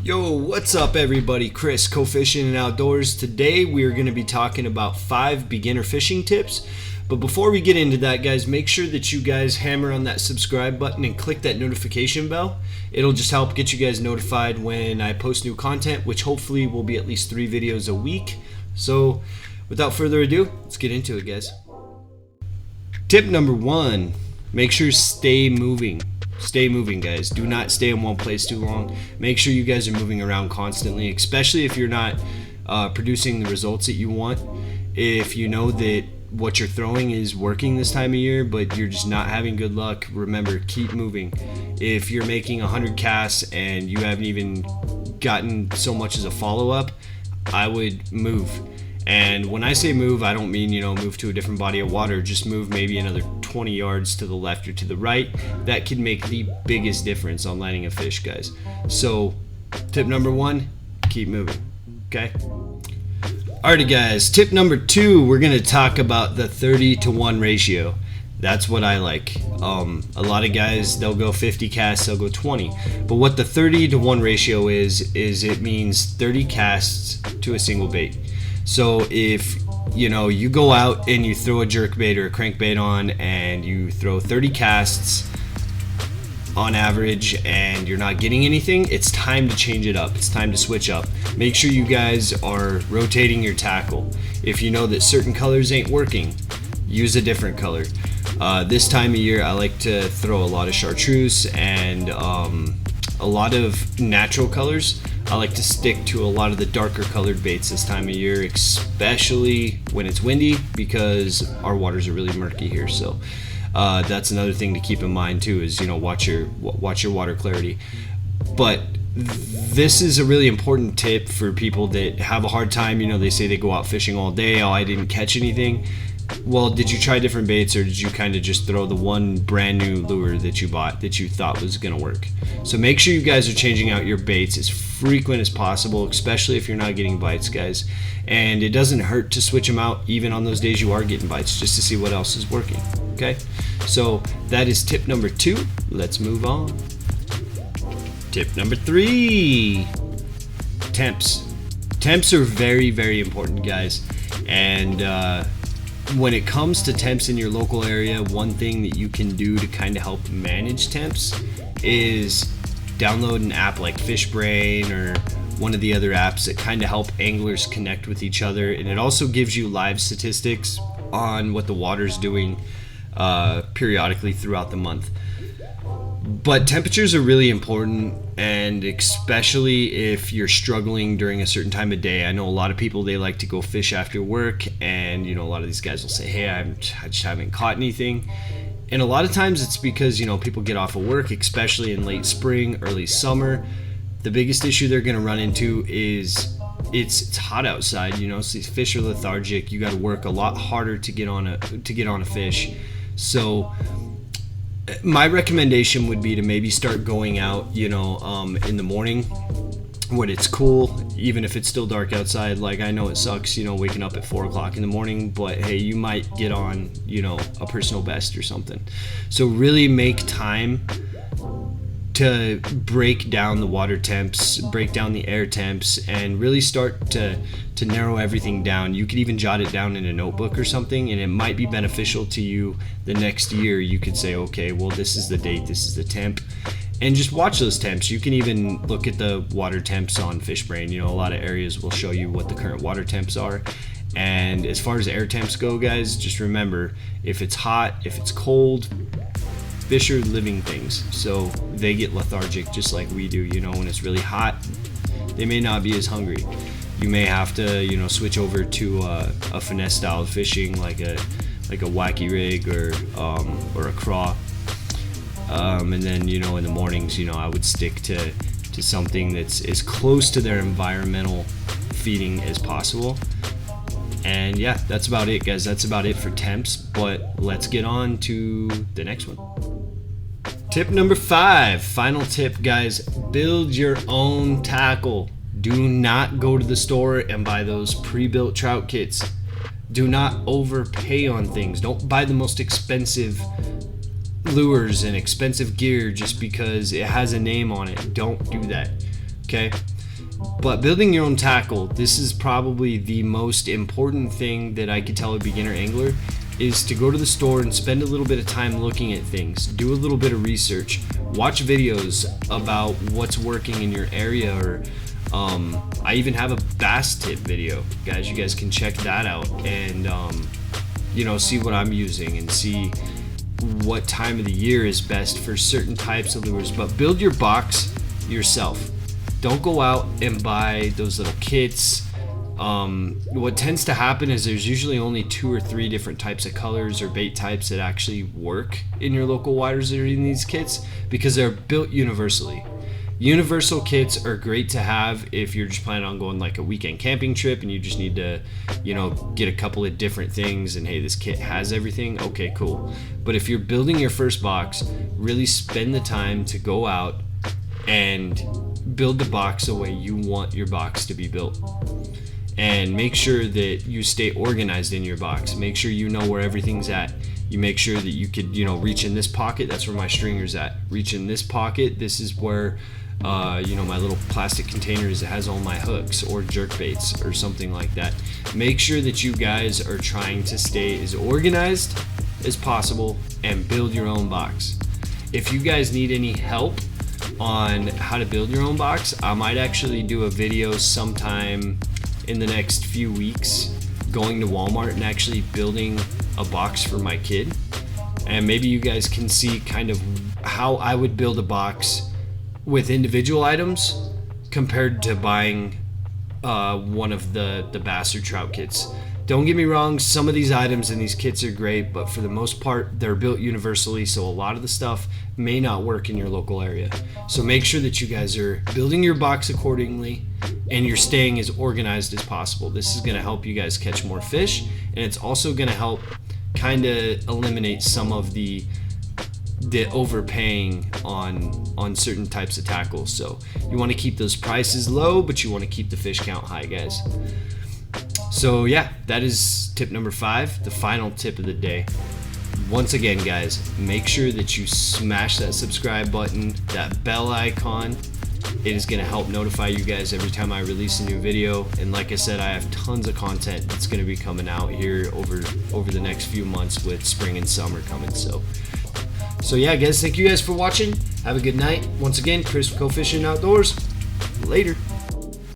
Yo, what's up everybody? Chris, CO.Fishing and Outdoors. Today we are going to be talking about 5 beginner fishing tips. But before we get into that, guys, make sure that you guys hammer on that subscribe button and click that notification bell. It'll just help get you guys notified when I post new content, which hopefully will be at least 3 videos a week. So without further ado, let's get into it, guys. Tip number 1, make sure stay moving. Stay moving, guys. Do not stay in one place too long. Make sure you guys are moving around constantly, especially if you're not producing the results that you want. If you know that what you're throwing is working this time of year, but you're just not having good luck, remember, keep moving. If you're making 100 casts and you haven't even gotten so much as a follow-up, I would move. And when I say move, I don't mean, move to a different body of water. Just move maybe another 20 yards to the left or to the right. That can make the biggest difference on landing a fish, guys. So tip number 1, keep moving, okay? Alrighty, guys, tip number 2, we're gonna talk about the 30-to-1 ratio. That's what I like. A lot of guys, they'll go 50 casts, they'll go 20. But what the 30-to-1 ratio is it means 30 casts to a single bait. So if you go out and you throw a jerkbait or a crankbait on and you throw 30 casts on average and you're not getting anything, it's time to change it up. It's time to switch up. Make sure you guys are rotating your tackle. If you know that certain colors ain't working, use a different color. This time of year, I like to throw a lot of chartreuse and a lot of natural colors. I like to stick to a lot of the darker colored baits this time of year, especially when it's windy, because our waters are really murky here. So that's another thing to keep in mind too, is watch your water clarity. But this is a really important tip for people that have a hard time. They say they go out fishing all day, oh, I didn't catch anything. Well, did you try different baits, or did you kind of just throw the one brand new lure that you bought that you thought was gonna work? So make sure you guys are changing out your baits as frequent as possible, especially if you're not getting bites, guys. And it doesn't hurt to switch them out even on those days you are getting bites, just to see what else is working, okay? So that is tip number 2. Let's move on. Tip number 3, temps. Temps are very, very important, guys. And when it comes to temps in your local area, one thing that you can do to kind of help manage temps is download an app like FishBrain or one of the other apps that kind of help anglers connect with each other. And it also gives you live statistics on what the water's doing periodically throughout the month. But temperatures are really important, and especially if you're struggling during a certain time of day. I know a lot of people, they like to go fish after work, and a lot of these guys will say, hey, I just haven't caught anything. And a lot of times it's because people get off of work, especially in late spring, early summer. The biggest issue they're going to run into is it's hot outside. So these fish are lethargic. You got to work a lot harder to get on a fish. So my recommendation would be to maybe start going out, in the morning when it's cool, even if it's still dark outside. Like, I know it sucks, waking up at 4 o'clock in the morning, but hey, you might get on, a personal best or something. So really make time to break down the water temps, break down the air temps, and really start to narrow everything down. You could even jot it down in a notebook or something, and it might be beneficial to you the next year. You could say, okay, well, this is the date, this is the temp, and just watch those temps. You can even look at the water temps on FishBrain. A lot of areas will show you what the current water temps are. And as far as air temps go, guys, just remember, if it's hot, if it's cold, fish are living things, so they get lethargic just like we do. When it's really hot, they may not be as hungry. You may have to, switch over to a finesse style of fishing, like a wacky rig or a craw. And then, in the mornings, I would stick to something that's as close to their environmental feeding as possible. And yeah, that's about it, guys. That's about it for temps, but let's get on to the next one. Tip number 5, final tip, guys, build your own tackle. Do not go to the store and buy those pre-built trout kits. Do not overpay on things. Don't buy the most expensive lures and expensive gear just because it has a name on it. Don't do that. okay? But building your own tackle, this is probably the most important thing that I could tell a beginner angler, is to go to the store and spend a little bit of time looking at things, do a little bit of research, watch videos about what's working in your area, or I even have a bass tip video, guys. You guys can check that out and you know, see what I'm using and see what time of the year is best for certain types of lures. But build your box yourself. Don't go out and buy those little kits. What tends to happen is there's usually only 2 or 3 different types of colors or bait types that actually work in your local waters that are in these kits, because they're built universally. Universal kits are great to have if you're just planning on going like a weekend camping trip and you just need to, you know, get a couple of different things and hey, this kit has everything. Okay, cool. But if you're building your first box, really spend the time to go out and build the box the way you want your box to be built. And make sure that you stay organized in your box. Make sure you know where everything's at. You make sure that you could, you know, reach in this pocket. That's where my stringer's at. Reach in this pocket. This is where, you know, my little plastic containers that has all my hooks or jerk baits or something like that. Make sure that you guys are trying to stay as organized as possible and build your own box. If you guys need any help on how to build your own box, I might actually do a video sometime in the next few weeks going to Walmart and actually building a box for my kid, and maybe you guys can see kind of how I would build a box with individual items compared to buying one of the bass or trout kits. Don't get me wrong, some of these items in these kits are great, but for the most part they're built universally, so a lot of the stuff may not work in your local area. So make sure that you guys are building your box accordingly and you're staying as organized as possible. This is going to help you guys catch more fish, and it's also going to help kind of eliminate some of the overpaying on certain types of tackles. So you want to keep those prices low, but you want to keep the fish count high, guys. So yeah, that is tip number 5, the final tip of the day. Once again, guys, make sure that you smash that subscribe button, that bell icon. It is going to help notify you guys every time I release a new video. And like I said, I have tons of content that's going to be coming out here over the next few months with spring and summer coming. So yeah, guys, thank you guys for watching. Have a good night. Once again, Chris with CO.Fishing Outdoors. Later.